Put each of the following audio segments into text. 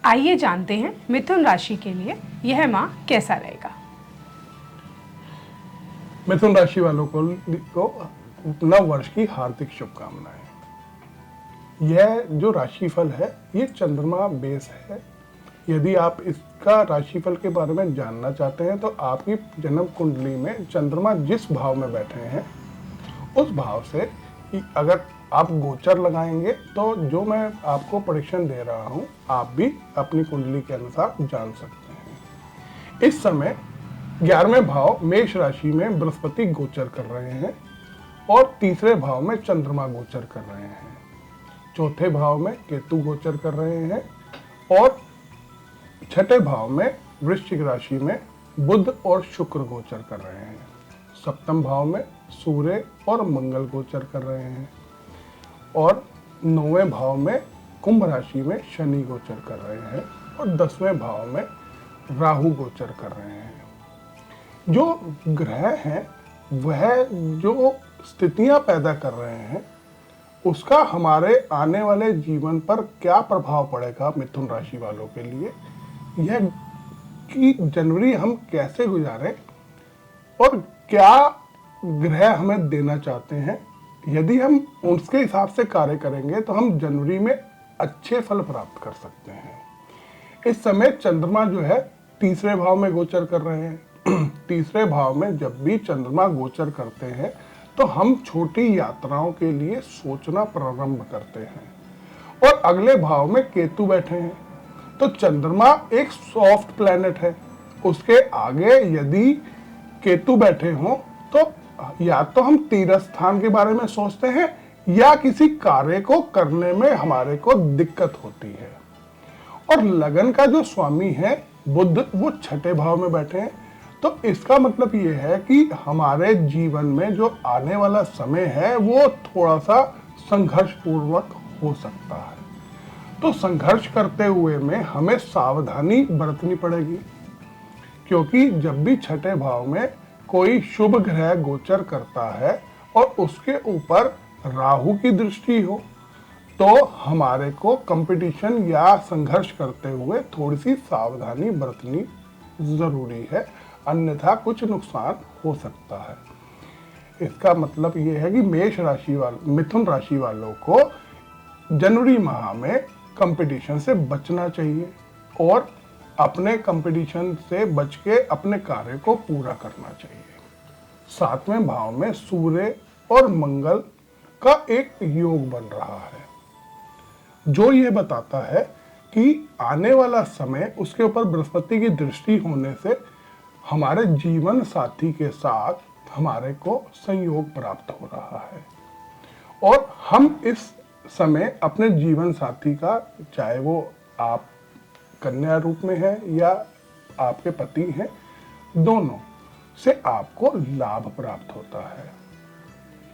आइए जानते हैं मिथुन राशि के लिए यह माह कैसा रहेगा। मिथुन राशि वालों को नव वर्ष की हार्दिक शुभकामनाएं। यह जो राशिफल है ये चंद्रमा बेस है। यदि आप इसका राशिफल के बारे में जानना चाहते हैं तो आपकी जन्म कुंडली में चंद्रमा जिस भाव में बैठे हैं उस भाव से अगर आप गोचर लगाएंगे तो जो मैं आपको प्रेडिक्शन दे रहा हूं आप भी अपनी कुंडली के अनुसार जान सकते हैं। इस समय 11वें भाव मेष राशि में बृहस्पति गोचर कर रहे हैं और तीसरे भाव में चंद्रमा गोचर कर रहे हैं। चौथे भाव में केतु गोचर कर रहे हैं और छठे भाव में वृश्चिक राशि में बुध और शुक्र गोचर कर रहे हैं। सप्तम भाव में सूर्य और मंगल गोचर कर रहे हैं और 9वें भाव में कुंभ राशि में शनि गोचर कर रहे हैं और 10वें भाव में राहु गोचर कर रहे हैं। जो ग्रह हैं वह जो स्थितियां पैदा कर रहे हैं उसका हमारे आने वाले जीवन पर क्या प्रभाव पड़ेगा मिथुन राशि वालों के लिए, यह कि जनवरी हम कैसे गुजारें और क्या ग्रह हमें देना चाहते हैं। यदि हम उसके हिसाब से कार्य करेंगे तो हम जनवरी में अच्छे फल प्राप्त कर सकते हैं। इस समय चंद्रमा जो है तीसरे भाव में गोचर कर रहे हैं। तीसरे भाव में जब भी चंद्रमा गोचर करते हैं तो हम छोटी यात्राओं के लिए सोचना प्रारंभ करते हैं। और अगले भाव में केतु बैठे हैं तो चंद्रमा एक सॉफ्ट प्लैनेट है, उसके आगे यदि केतु बैठे हों तो या तो हम तीर्थ स्थान के बारे में सोचते हैं या किसी कार्य को करने में हमारे को दिक्कत होती है। और लगन का जो स्वामी है बुध वो छठे भाव में बैठे हैं तो इसका मतलब ये है कि हमारे जीवन में जो आने वाला समय है वो थोड़ा सा संघर्ष पूर्वक हो सकता है। तो संघर्ष करते हुए में हमें सावधानी बरतनी पड़ेगी, क्योंकि जब भी छठे भाव में कोई शुभ ग्रह गोचर करता है और उसके ऊपर राहु की दृष्टि हो तो हमारे को कंपटीशन या संघर्ष करते हुए थोड़ी सी सावधानी बरतनी जरूरी है, अन्यथा कुछ नुकसान हो सकता है। इसका मतलब यह है कि मिथुन राशि वालों को जनवरी माह में कंपटीशन से बचना चाहिए और अपने कंपटीशन से बच के अपने कार्य को पूरा करना चाहिए। 7वें भाव में सूर्य और मंगल का एक योग बन रहा है जो ये बताता है कि आने वाला समय उसके ऊपर बृहस्पति की दृष्टि होने से हमारे जीवन साथी के साथ हमारे को संयोग प्राप्त हो रहा है और हम इस समय अपने जीवन साथी का, चाहे वो आप कन्या रूप में है या आपके पति हैं, दोनों से आपको लाभ प्राप्त होता है।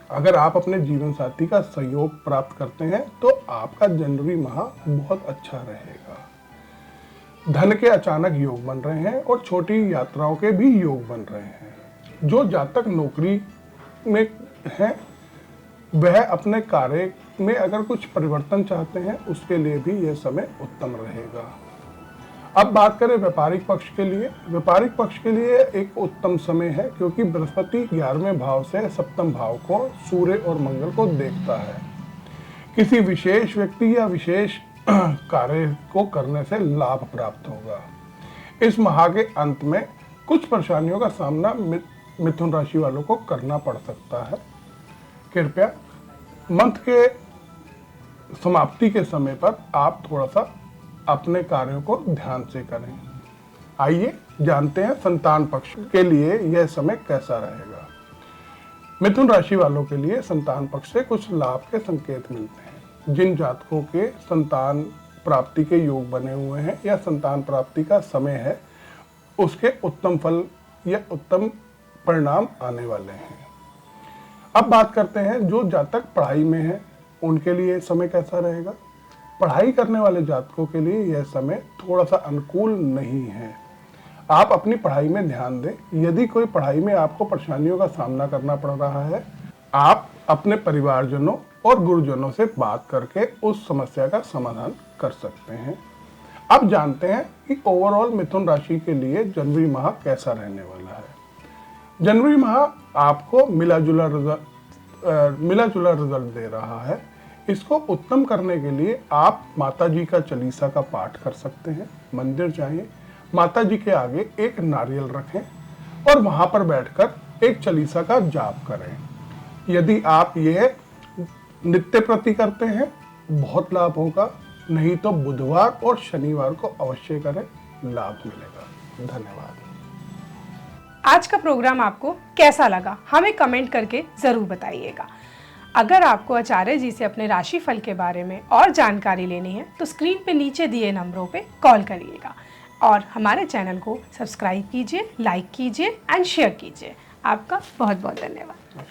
अगर आप अपने जीवन साथी का सहयोग प्राप्त करते हैं तो आपका जनवरी माह बहुत अच्छा रहेगा। धन के अचानक योग बन रहे हैं और छोटी यात्राओं के भी योग बन रहे हैं। जो जातक नौकरी में है वह अपने कार्य में अगर कुछ परिवर्तन चाहते हैं उसके लिए भी यह समय उत्तम रहेगा। अब बात करें व्यापारिक पक्ष के लिए। व्यापारिक पक्ष के लिए एक उत्तम समय है क्योंकि बृहस्पति 11वें भाव से सप्तम भाव को सूर्य और मंगल को देखता है। किसी विशेष व्यक्ति या विशेष कार्य को करने से लाभ प्राप्त होगा। इस माह के अंत में कुछ परेशानियों का सामना मिथुन राशि वालों को करना पड़ सकता है। कृपया मंथ के समाप्ति के समय पर आप थोड़ा सा अपने कार्यों को ध्यान से करें। आइए जानते हैं संतान पक्ष के लिए यह समय कैसा रहेगा। मिथुन राशि वालों के लिए संतान पक्ष से कुछ लाभ के संकेत मिलते हैं। जिन जातकों के संतान प्राप्ति के योग बने हुए हैं या संतान प्राप्ति का समय है उसके उत्तम फल या उत्तम परिणाम आने वाले हैं। अब बात करते हैं जो जातक पढ़ाई में है उनके लिए समय कैसा रहेगा। पढ़ाई करने वाले जातकों के लिए यह समय थोड़ा सा अनुकूल नहीं है। आप अपनी पढ़ाई में ध्यान दें। यदि कोई पढ़ाई में आपको परेशानियों का सामना करना पड़ रहा है आप अपने परिवारजनों और गुरुजनों से बात करके उस समस्या का समाधान कर सकते हैं। अब जानते हैं कि ओवरऑल मिथुन राशि के लिए जनवरी माह कैसा रहने वाला है। जनवरी माह आपको मिला जुला रिजल्ट दे रहा है। इसको उत्तम करने के लिए आप माता जी का चालीसा का पाठ कर सकते हैं। मंदिर जाइए, माता जी के आगे एक नारियल रखें और वहां पर बैठकर एक चालीसा का जाप करें। यदि आप यह नित्य प्रति करते हैं बहुत लाभ होगा, नहीं तो बुधवार और शनिवार को अवश्य करें, लाभ मिलेगा। धन्यवाद। आज का प्रोग्राम आपको कैसा लगा हमें कमेंट करके ज़रूर बताइएगा। अगर आपको आचार्य जी से अपने राशिफल के बारे में और जानकारी लेनी है तो स्क्रीन पे नीचे दिए नंबरों पे कॉल करिएगा और हमारे चैनल को सब्सक्राइब कीजिए, लाइक कीजिए एंड शेयर कीजिए। आपका बहुत बहुत धन्यवाद।